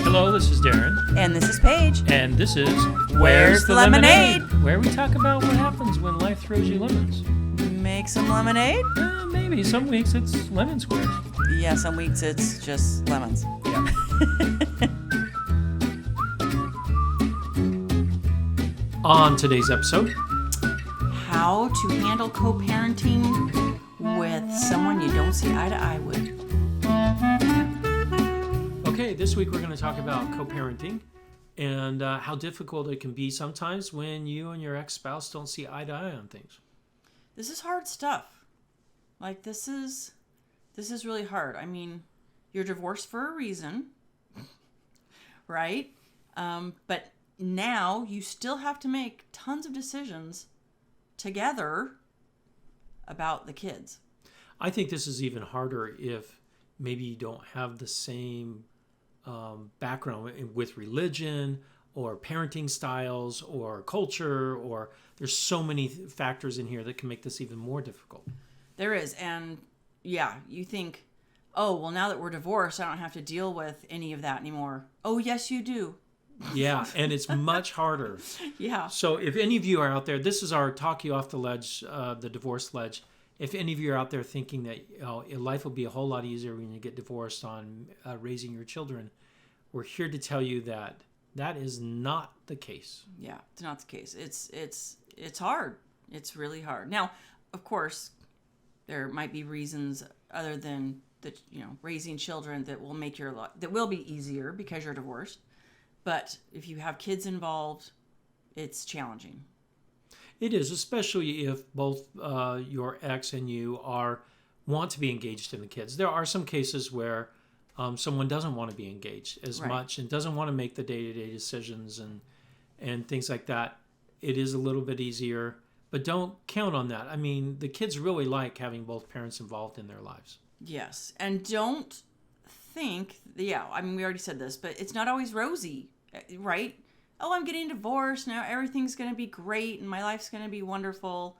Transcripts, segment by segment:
Hello, this is Darren. And this is Paige. And this is Where's the Lemonade? Where we talk about what happens when life throws you lemons. Make some lemonade? Maybe. Some weeks it's lemon squares. Yeah, some weeks it's just lemons. Yeah. On today's episode, how to handle co-parenting with someone you don't see eye to eye with. Okay, this week we're going to talk about co-parenting and how difficult it can be sometimes when you and your ex-spouse don't see eye to eye on things. This is hard stuff. Like, this is really hard. I mean, you're divorced for a reason, right? But now you still have to make tons of decisions together about the kids. I think this is even harder if maybe you don't have the same background with religion or parenting styles or culture, or there's so many factors in here that can make this even more difficult. There is. And yeah, you think, oh, well, now that we're divorced, I don't have to deal with any of that anymore. Oh, yes, you do. Yeah, and it's much harder. Yeah. So if any of you are out there, this is our talk you off the ledge, the divorce ledge. If any of you are out there thinking that life will be a whole lot easier when you get divorced on raising your children, we're here to tell you that that is not the case. Yeah, it's not the case. It's hard. It's really hard. Now, of course, there might be reasons other than that, raising children that will make that will be easier because you're divorced. But if you have kids involved, it's challenging. It is, especially if both your ex and you want to be engaged in the kids. There are some cases where someone doesn't want to be engaged as much and doesn't want to make the day-to-day decisions and things like that. It is a little bit easier, but don't count on that. I mean, the kids really like having both parents involved in their lives. Yes, and don't think, we already said this, but it's not always rosy, right? Oh, I'm getting divorced, now everything's going to be great and my life's going to be wonderful.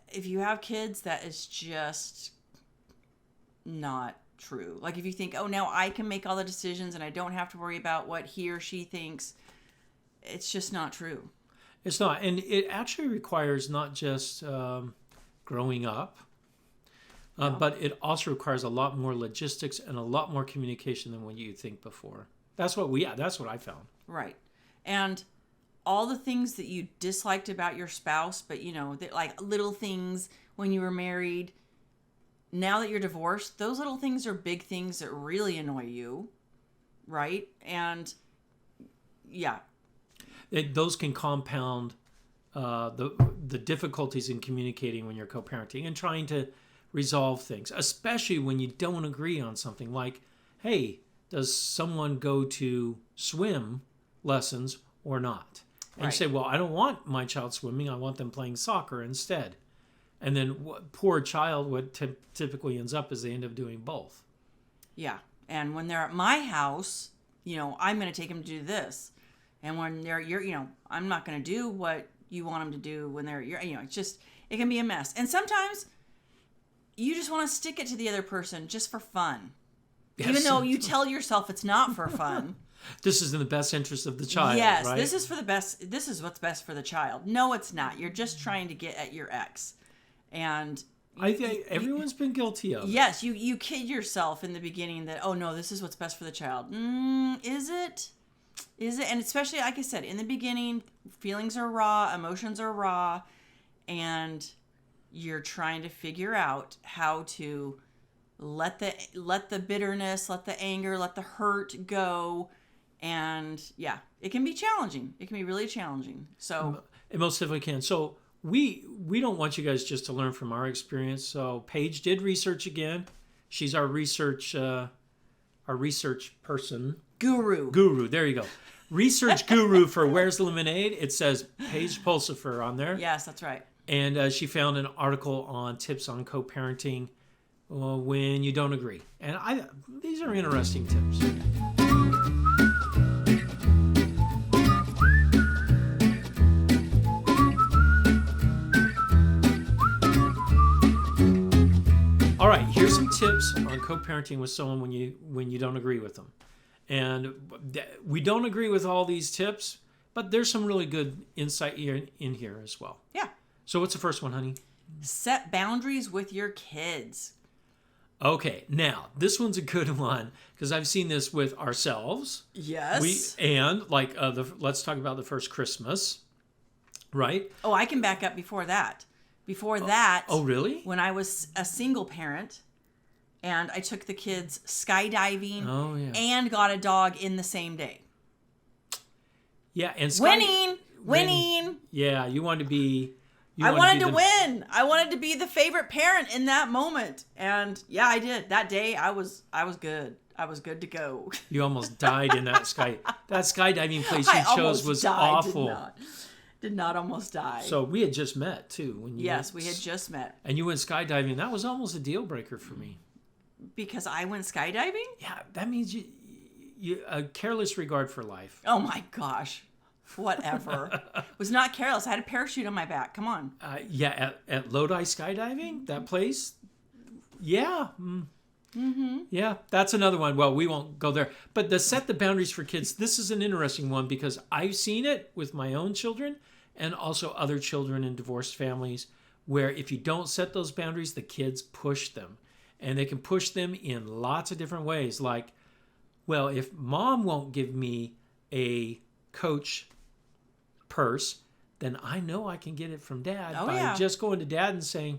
If you have kids, that is just not true. Like, if you think, oh, now I can make all the decisions and I don't have to worry about what he or she thinks, it's just not true. It's not. And it actually requires not just growing up, but it also requires a lot more logistics and a lot more communication than what you think before. That's what I found. Right. And all the things that you disliked about your spouse, but like little things when you were married, now that you're divorced, those little things are big things that really annoy you, right? And yeah. Those can compound the difficulties in communicating when you're co-parenting and trying to resolve things, especially when you don't agree on something like, hey, does someone go to swim lessons or not? And you say, well, I don't want my child swimming. I want them playing soccer instead. And then poor child, what typically ends up is they end up doing both. Yeah. And when they're at my house, I'm going to take them to do this. And when I'm not going to do what you want them to do when it's just, it can be a mess. And sometimes you just want to stick it to the other person just for fun. Yes. Even though you tell yourself it's not for fun. This is in the best interest of the child, yes, right? This is for the best. This is what's best for the child. No, it's not. You're just trying to get at your ex. And I think everyone's been guilty of it. Yes, you kid yourself in the beginning that, oh no, this is what's best for the child. Is it? Is it? And especially, like I said, in the beginning, feelings are raw, emotions are raw, and you're trying to figure out how to let the bitterness, let the anger, let the hurt go. And yeah, it can be challenging. It can be really challenging. So it most definitely can. So we don't want you guys just to learn from our experience. So Paige did research again. She's our research person. Guru. There you go. Research guru for Where's the Lemonade. It says Paige Pulsifer on there. Yes, that's right. And she found an article on tips on co-parenting when you don't agree. And these are interesting tips. All right, here's some tips on co-parenting with someone when you don't agree with them. And we don't agree with all these tips, but there's some really good insight in here as well. Yeah. So what's the first one, honey? Set boundaries with your kids. Okay, now this one's a good one because I've seen this with ourselves. Yes. Let's talk about the first Christmas, right? Oh, I can back up before that. Before that. Oh, really? When I was a single parent and I took the kids skydiving and got a dog in the same day. Yeah, and winning. Yeah, you wanted to be. I wanted to win. I wanted to be the favorite parent in that moment, and yeah, I did. That day, I was good. I was good to go. You almost died in that skydiving place you chose was awful. Did not almost die. So we had just met too when you. Yes, we had just met. And you went skydiving. That was almost a deal breaker for me. Because I went skydiving? Yeah, that means you a careless regard for life. Oh my gosh. Whatever. Was not careless. I had a parachute on my back. Come on. At Lodi Skydiving, that place. Yeah. Mm-hmm. Yeah, that's another one. Well, we won't go there. But the set the boundaries for kids, this is an interesting one because I've seen it with my own children and also other children in divorced families where if you don't set those boundaries, the kids push them. And they can push them in lots of different ways. Like, well, if mom won't give me a Coach purse, then I know I can get it from dad by just going to dad and saying,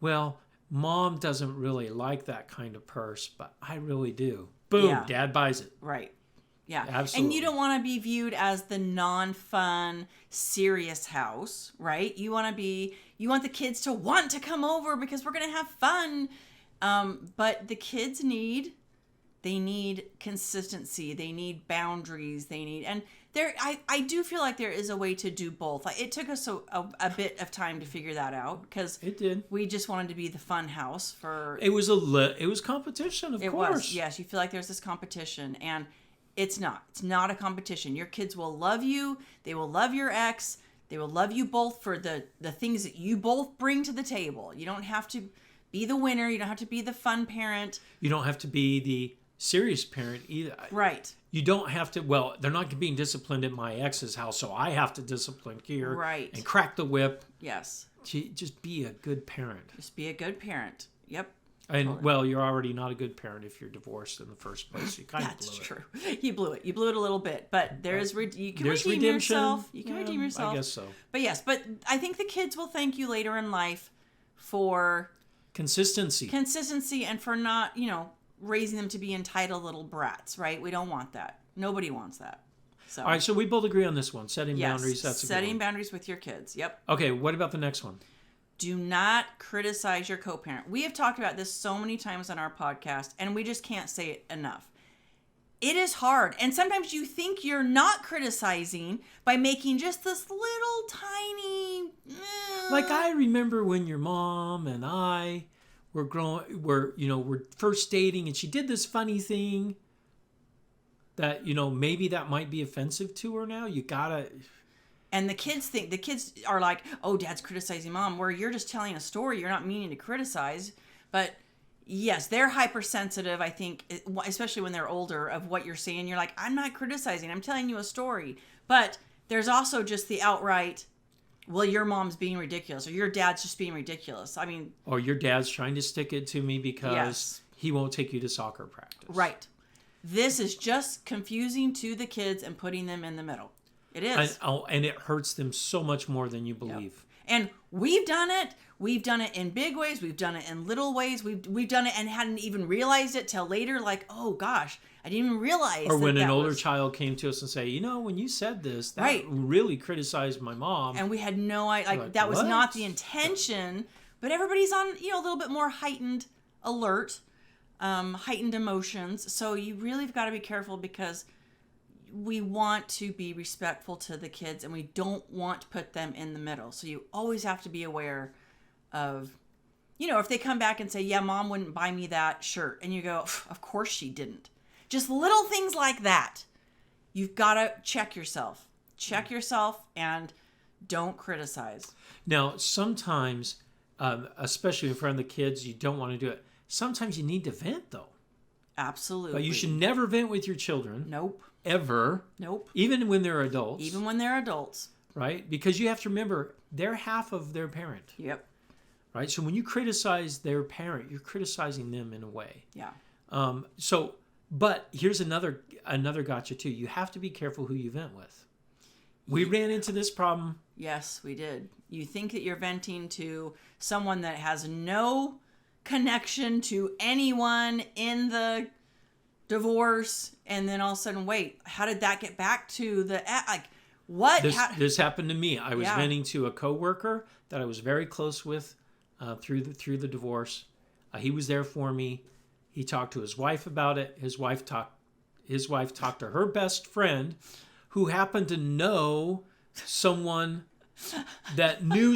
well, mom doesn't really like that kind of purse, but I really do. Boom, dad buys it. Right. Yeah. Absolutely. And you don't want to be viewed as the non-fun, serious house, right? You want the kids to want to come over because we're going to have fun. But the kids need consistency. They need boundaries. And I do feel like there is a way to do both. It took us a bit of time to figure that out because it did. We just wanted to be the fun house for. It was competition, of course. It was. Yes, you feel like there's this competition, and it's not. It's not a competition. Your kids will love you. They will love your ex. They will love you both for the things that you both bring to the table. You don't have to be the winner. You don't have to be the fun parent. You don't have to be the serious parent either. Right. You don't have to, well, they're not being disciplined at my ex's house, so I have to discipline here. Right. And crack the whip. Yes. Just be a good parent. Just be a good parent. Yep. And, totally. Well, you're already not a good parent if you're divorced in the first place. You kind of blew it. That's true. You blew it. You blew it a little bit. But you can redeem yourself. You can redeem yourself. I guess so. But yes, I think the kids will thank you later in life for... Consistency and for not, raising them to be entitled little brats, right? We don't want that. Nobody wants that. So. All right, so we both agree on this one. Setting boundaries, that's a good one. Setting boundaries with your kids, yep. Okay, what about the next one? Do not criticize your co-parent. We have talked about this so many times on our podcast, and we just can't say it enough. It is hard, and sometimes you think you're not criticizing by making just this little tiny... Like I remember when your mom and I we're first dating and she did this funny thing that, maybe that might be offensive to her now. You gotta... And the kids are like, oh, dad's criticizing mom, where you're just telling a story. You're not meaning to criticize. But yes, they're hypersensitive, I think, especially when they're older, of what you're saying. You're like, I'm not criticizing. I'm telling you a story. But there's also just the outright, well, your mom's being ridiculous, or your dad's just being ridiculous. I mean... Or your dad's trying to stick it to me because he won't take you to soccer practice. Right. This is just confusing to the kids and putting them in the middle. It is. And it hurts them so much more than you believe. Yep. And we've done it. We've done it in big ways. We've done it in little ways. We've done it and hadn't even realized it till later. Like, oh gosh, I didn't even realize. Or when an older child came to us and say, when you said this, that really criticized my mom. And we had no idea. Like that was not the intention. But everybody's on, a little bit more heightened alert, heightened emotions. So you really have got to be careful because we want to be respectful to the kids and we don't want to put them in the middle. So you always have to be aware of, if they come back and say, yeah, mom wouldn't buy me that shirt. And you go, of course she didn't. Just little things like that. You've got to check yourself. Check yourself and don't criticize. Now, sometimes, especially in front of the kids, you don't want to do it. Sometimes you need to vent, though. Absolutely. But you should never vent with your children. Nope. Ever. Nope. Even when they're adults. Even when they're adults. Right? Because you have to remember, they're half of their parent. Yep. Right? So when you criticize their parent, you're criticizing them in a way. Yeah. But here's another gotcha too. You have to be careful who you vent with. We ran into this problem. Yes, we did. You think that you're venting to someone that has no connection to anyone in the divorce, and then all of a sudden, wait, how did that get back to the what? This happened to me. I was venting to a coworker that I was very close with through the divorce. He was there for me. He talked to his wife about it. His wife talked to her best friend, who happened to know someone that knew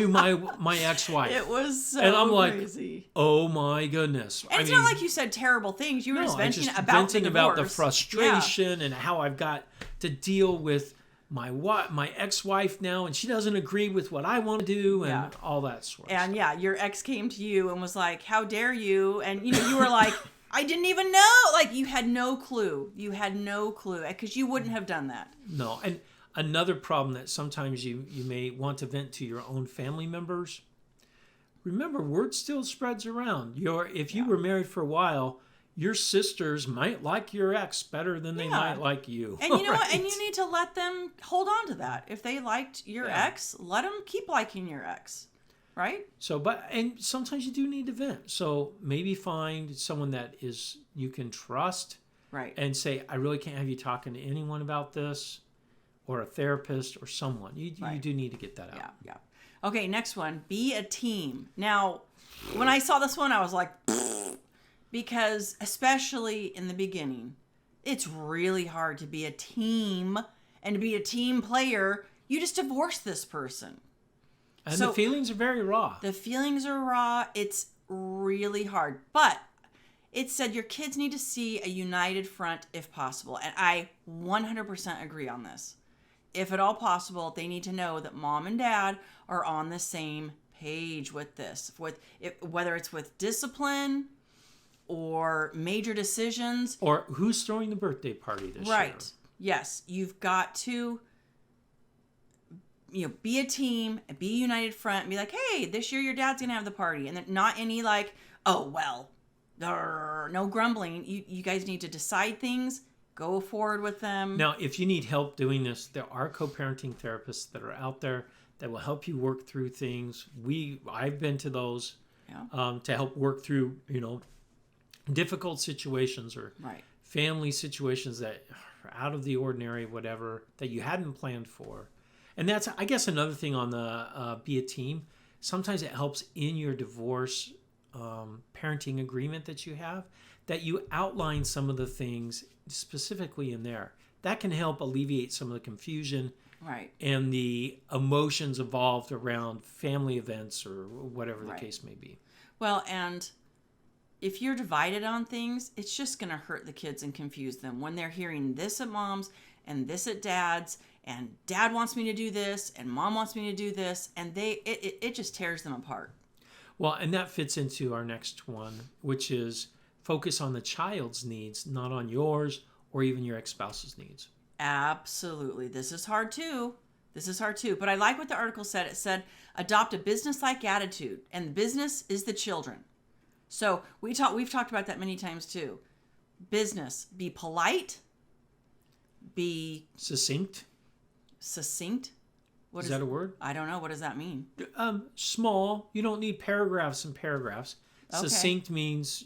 my ex-wife. It was so and I'm crazy. Like, oh my goodness. And it's not like you said terrible things. You were just venting about the frustration and how I've got to deal with my ex-wife now, and she doesn't agree with what I want to do, and all that sort of stuff. And your ex came to you and was like, how dare you? And you were like, I didn't even know. Like, you had no clue. You had no clue, because you wouldn't have done that. No. And another problem that sometimes you may want to vent to your own family members. Remember, word still spreads around. If you were married for a while, your sisters might like your ex better than they might like you. And you know what? And you need to let them hold on to that. If they liked your ex, let them keep liking your ex. Right? And sometimes you do need to vent. So maybe find someone that you can trust. Right. And say, I really can't have you talking to anyone about this, or a therapist or someone. You do need to get that out. Yeah. Okay, next one. Be a team. Now, when I saw this one, I was like, because especially in the beginning, it's really hard to be a team and to be a team player. You just divorced this person. And the feelings are very raw. The feelings are raw. It's really hard. But it said your kids need to see a united front if possible. And I 100% agree on this. If at all possible, they need to know that mom and dad are on the same page with this. Whether it's with discipline or major decisions. Or who's throwing the birthday party this year. Right. Yes. You've got to be a team, be a united front, and be like, hey, this year your dad's going to have the party. And then not any no grumbling. You guys need to decide things, go forward with them. Now, if you need help doing this, there are co-parenting therapists that are out there that will help you work through things. I've been to those to help work through, difficult situations or family situations that are out of the ordinary, whatever, that you hadn't planned for. And that's, I guess, another thing on the be a team. Sometimes it helps in your divorce parenting agreement that you have, that you outline some of the things specifically in there. That can help alleviate some of the confusion and the emotions involved around family events or whatever the case may be. Well, and if you're divided on things, it's just going to hurt the kids and confuse them when they're hearing this at mom's and this at dad's, and dad wants me to do this and mom wants me to do this, and it just tears them apart. Well, and that fits into our next one, which is focus on the child's needs, not on yours or even your ex-spouse's needs. Absolutely. This is hard too. But I like what the article said. It said, adopt a business-like attitude, and the business is the children. So we've talked about that many times too. Business, be polite, be succinct. What is that a word? I don't know. What does that mean? Small. You don't need paragraphs and paragraphs. Okay. Succinct means,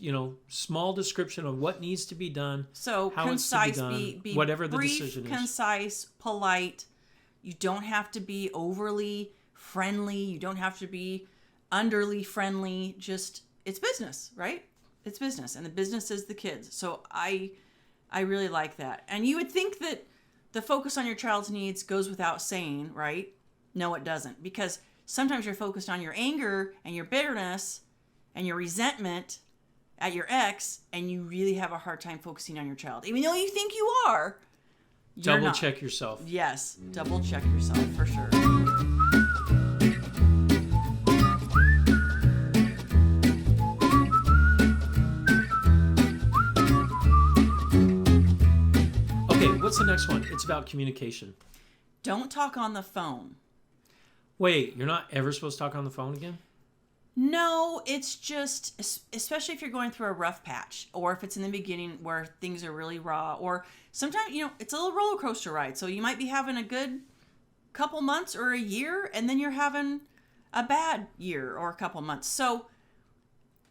small description of what needs to be done. So how concise, it's to be done, be whatever brief, the decision is. Concise, polite. You don't have to be overly friendly. You don't have to be underly friendly. Just, it's business, right? It's business, and the business is the kids. So I really like that. And you would think that the focus on your child's needs goes without saying, right? No, it doesn't. Because sometimes you're focused on your anger and your bitterness and your resentment at your ex, and you really have a hard time focusing on your child. Even though you think you are, you're not. Check yourself. Yes, double check yourself for sure. What's the next one? It's about communication. Don't talk on the phone. Wait, you're not ever supposed to talk on the phone again? No, it's just, especially if you're going through a rough patch, or if it's in the beginning where things are really raw, or sometimes, it's a little roller coaster ride. So you might be having a good couple months or a year, and then you're having a bad year or a couple months. So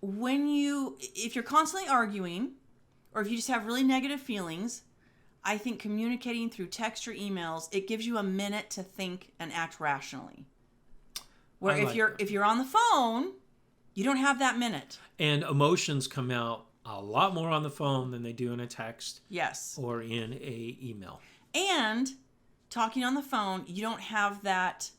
if you're constantly arguing, or if you just have really negative feelings, I think communicating through text or emails, it gives you a minute to think and act rationally. Where if you're on the phone, you don't have that minute. And emotions come out a lot more on the phone than they do in a text. Yes. Or in a email. And talking on the phone, you don't have that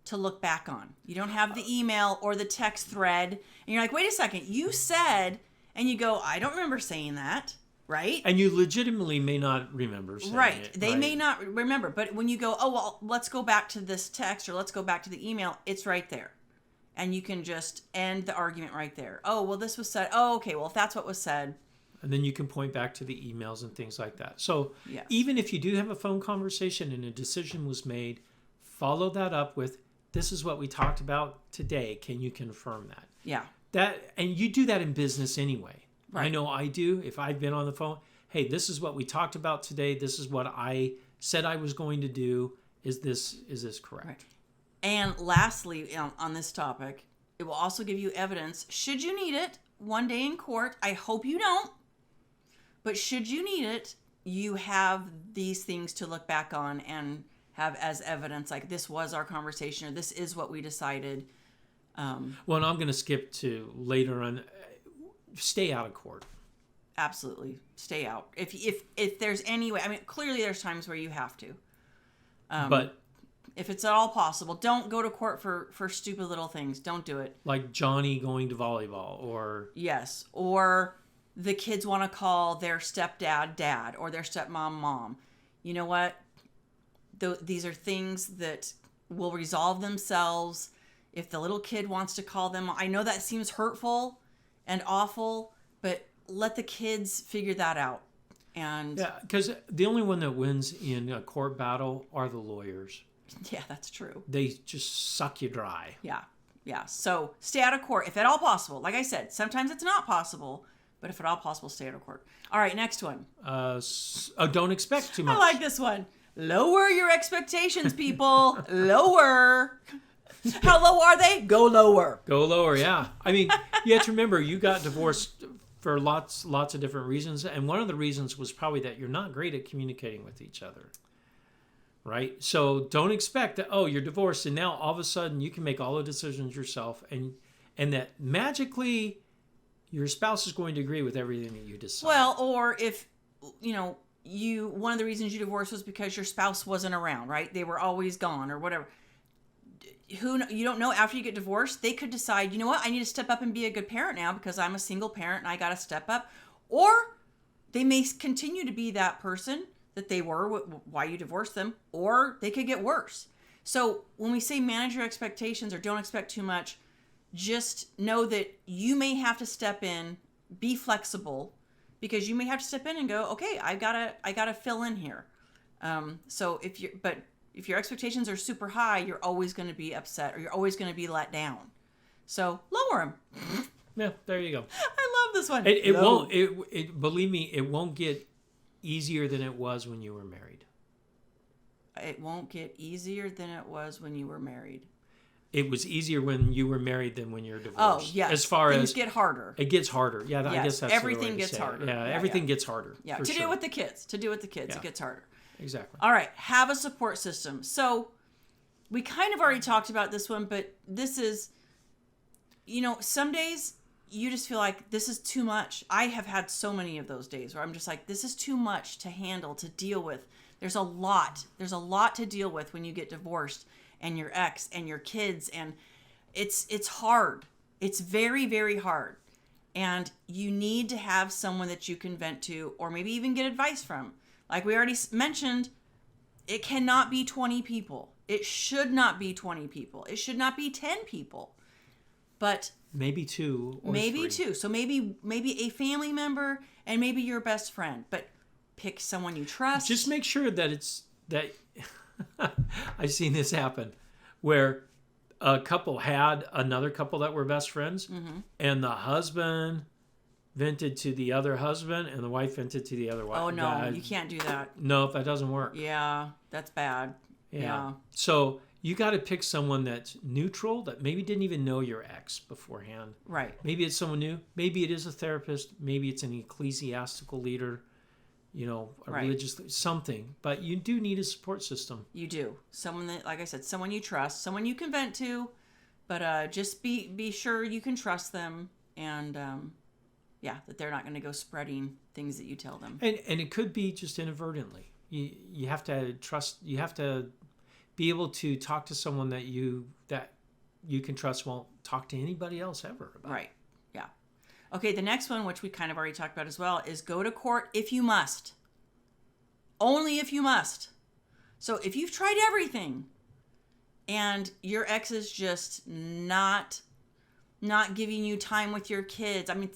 to look back on. You don't have the email or the text thread. And you're like, wait a second, you said, and you go, I don't remember saying that. Right? And you legitimately may not remember saying it. They may not remember. But when you go, oh, well, let's go back to this text or let's go back to the email, it's right there. And you can just end the argument right there. Oh, well, this was said. Oh, okay. Well, if that's what was said. And then you can point back to the emails and things like that. So yes. Even if you do have a phone conversation and a decision was made, follow that up with, this is what we talked about today. Can you confirm that? Yeah. And you do that in business anyway. Right. I know I do. If I've been on the phone, hey, this is what we talked about today. This is what I said I was going to do. Is this correct? Right. And lastly, on this topic, it will also give you evidence, should you need it, one day in court. I hope you don't. But should you need it, you have these things to look back on and have as evidence, like this was our conversation or this is what we decided. Well, and I'm going to skip to later on. Stay out of court. Absolutely. Stay out. If there's any way, I mean, clearly there's times where you have to. But if it's at all possible, don't go to court for stupid little things. Don't do it. Like Johnny going to volleyball or... Yes. Or the kids want to call their stepdad dad or their stepmom mom. You know what? These are things that will resolve themselves. If the little kid wants to call them, I know that seems hurtful and awful, but let the kids figure that out. And yeah, because the only one that wins in a court battle are the lawyers. Yeah, that's true. They just suck you dry. Yeah. So stay out of court if at all possible. Like I said, sometimes it's not possible, but if at all possible, stay out of court. All right, next one. Don't expect too much. I like this one. Lower your expectations, people. Lower. How low are they? Go lower. Go lower, yeah. I mean, you have to remember, you got divorced for lots of different reasons. And one of the reasons was probably that you're not great at communicating with each other. Right? So don't expect that, you're divorced and now all of a sudden you can make all the decisions yourself and that magically your spouse is going to agree with everything that you decide. Well, or if, one of the reasons you divorced was because your spouse wasn't around, right? They were always gone or whatever. You don't know, after you get divorced, they could decide, you know what, I need to step up and be a good parent now because I'm a single parent and I got to step up. Or they may continue to be that person that they were, why you divorced them, or they could get worse. So when we say manage your expectations or don't expect too much, just know that you may have to step in, be flexible, because you may have to step in and go, okay, I gotta fill in here. So if your expectations are super high, you're always going to be upset or you're always going to be let down. So lower them. Yeah, there you go. I love this one. It won't. Believe me, it won't get easier than it was when you were married. It won't get easier than it was when you were married. It was easier when you were married than when you're divorced. Oh, yes. As far things as get harder. It gets harder. Yeah, yes. I guess that's everything the way gets harder. Yeah, everything gets harder. Yeah, to do with the kids. It gets harder. Exactly. All right, have a support system. So we kind of already talked about this one, but this is, some days you just feel like this is too much. I have had so many of those days where I'm just like, this is too much to handle, to deal with. There's a lot to deal with when you get divorced and your ex and your kids, and it's hard. It's very, very hard. And you need to have someone that you can vent to or maybe even get advice from. Like we already mentioned, it cannot be 20 people. It should not be 20 people. It should not be 10 people. But maybe two or maybe three. two. So maybe a family member and maybe your best friend. But pick someone you trust. Just make sure that it's that. I've seen this happen where a couple had another couple that were best friends, and the husband vented to the other husband and the wife vented to the other wife. Oh no, you can't do that. No, that doesn't work. Yeah, that's bad. Yeah. So you got to pick someone that's neutral, that maybe didn't even know your ex beforehand. Right. Maybe it's someone new. Maybe it is a therapist. Maybe it's an ecclesiastical leader, a religious, something. But you do need a support system. You do. Someone that, like I said, someone you trust, someone you can vent to, but just be sure you can trust them, and that they're not going to go spreading things that you tell them. And it could be just inadvertently. You have to trust. You have to be able to talk to someone that you can trust. Won't talk to anybody else ever about. Right. Yeah. Okay. The next one, which we kind of already talked about as well, is go to court if you must. Only if you must. So if you've tried everything, and your ex is just not giving you time with your kids. I mean,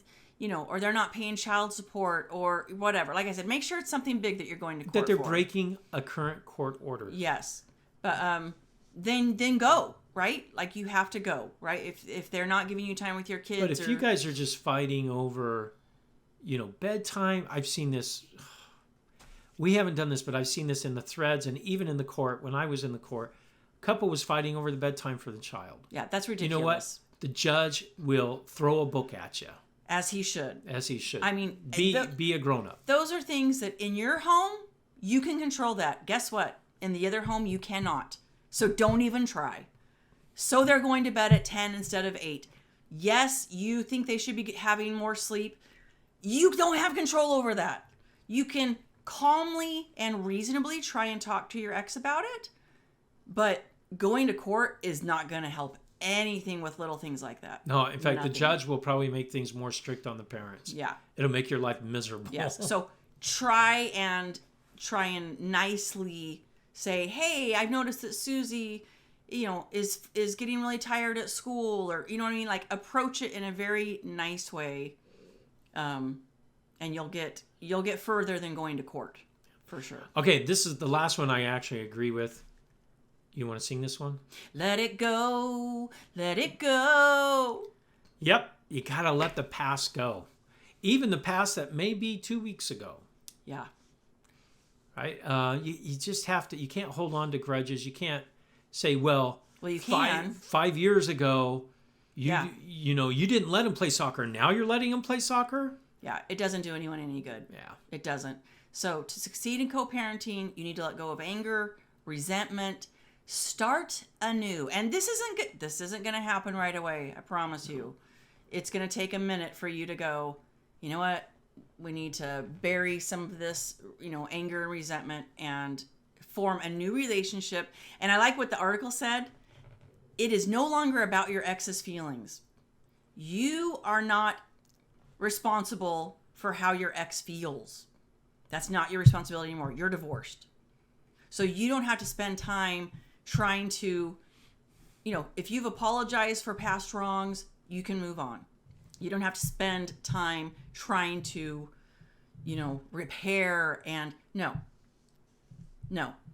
or they're not paying child support or whatever. Like I said, make sure it's something big that you're going to court that they're for. breaking a current court order. Yes. But then go, right? Like you have to go, right? If they're not giving you time with your kids. But if you guys are just fighting over, bedtime, I've seen this. We haven't done this, but I've seen this in the threads and even in the court. When I was in the court, a couple was fighting over the bedtime for the child. Yeah, that's ridiculous. You know what? The judge will throw a book at you. As he should. I mean, be a grown-up. Those are things that in your home, you can control that. Guess what? In the other home, you cannot. So don't even try. So they're going to bed at 10 instead of 8. Yes, you think they should be having more sleep. You don't have control over that. You can calmly and reasonably try and talk to your ex about it, but going to court is not going to help anything with little things like that. No, in fact, the judge will probably make things more strict on the parents. Yeah. It'll make your life miserable. Yes. So try and nicely say, hey, I've noticed that Susie, is getting really tired at school, or, you know what I mean? Like approach it in a very nice way. And you'll get further than going to court for sure. Okay. This is the last one I actually agree with. You want to sing this one? Let it go. Let it go. Yep. You got to let the past go. Even the past that may be 2 weeks ago. Yeah. Right? You just have to, you can't hold on to grudges. You can't say, well you can. 5 years ago, you didn't let him play soccer. Now you're letting him play soccer? Yeah. It doesn't do anyone any good. Yeah. It doesn't. So to succeed in co-parenting, you need to let go of anger, resentment. Start anew. And this isn't going to happen right away. I promise you. It's going to take a minute for you to go, you know what? We need to bury some of this, anger and resentment and form a new relationship. And I like what the article said. It is no longer about your ex's feelings. You are not responsible for how your ex feels. That's not your responsibility anymore. You're divorced. So you don't have to spend time trying to, if you've apologized for past wrongs, you can move on. You don't have to spend time trying to, repair and no,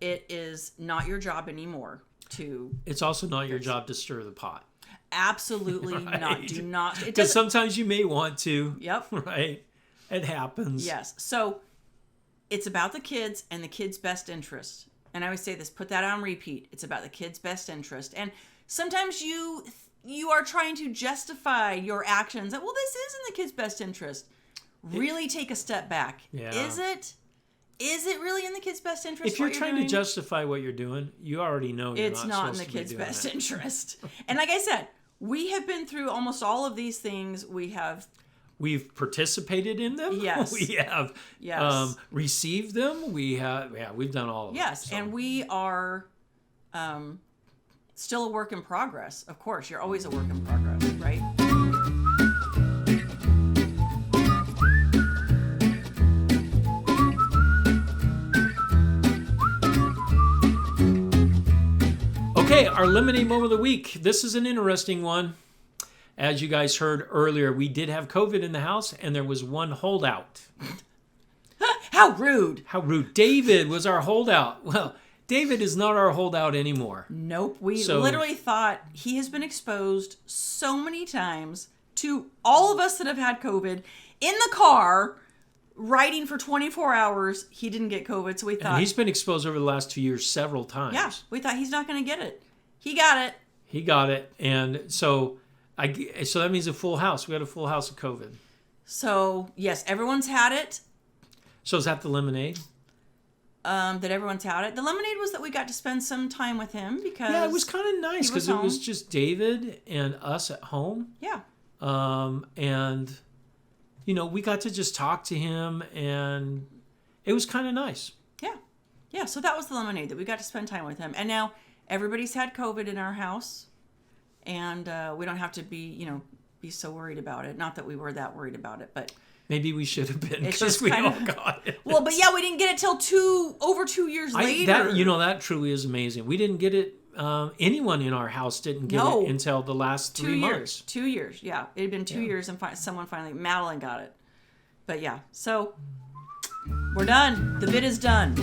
it is not your job anymore to. It's also not your job to stir the pot. Absolutely right. Not. Do not. Because sometimes you may want to. Yep. Right. It happens. Yes. So it's about the kids and the kids' best interest. And I always say this, put that on repeat. It's about the kid's best interest. And sometimes you are trying to justify your actions that, well, this is in the kid's best interest. Really take a step back. Yeah. Is it really in the kid's best interest? If you're trying to justify what you're doing, you already know it's not in the kid's best interest. And like I said, we have been through almost all of these things. We've participated in them. Yes. We have received them. We've done all of them. Yes, so. And we are still a work in progress. Of course, you're always a work in progress, right? Okay, our lemonade moment of the week. This is an interesting one. As you guys heard earlier, we did have COVID in the house, and there was one holdout. How How rude. How rude. David was our holdout. Well, David is not our holdout anymore. Nope. We literally thought he has been exposed so many times to all of us that have had COVID in the car, riding for 24 hours. He didn't get COVID, so we thought... And he's been exposed over the last 2 years several times. Yeah, we thought he's not going to get it. He got it. He got it. And so that means a full house. We had a full house of COVID. So, yes, everyone's had it. So is that the lemonade? That everyone's had it. The lemonade was that we got to spend some time with him because... Yeah, it was kind of nice because it was just David and us at home. Yeah. And, we got to just talk to him, and it was kind of nice. Yeah. Yeah, so that was the lemonade, that we got to spend time with him. And now everybody's had COVID in our house, and we don't have to be so worried about it. Not that we were that worried about it, but... Maybe we should have been because we all got it. Well, but yeah, we didn't get it till over 2 years later. That truly is amazing. We didn't get it. Anyone in our house didn't get it until the last 3 months. 2 years. Yeah, it had been 2 years, and someone finally, Madeline, got it. But yeah, so we're done. The bid is done.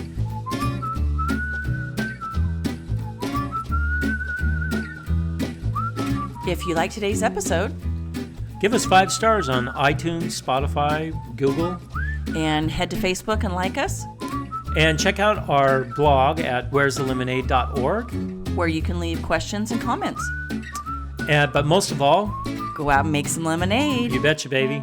If you like today's episode, give us 5 stars on iTunes, Spotify, Google. And head to Facebook and like us. And check out our blog at where'sthelemonade.org, where you can leave questions and comments. But most of all, go out and make some lemonade. You betcha, baby.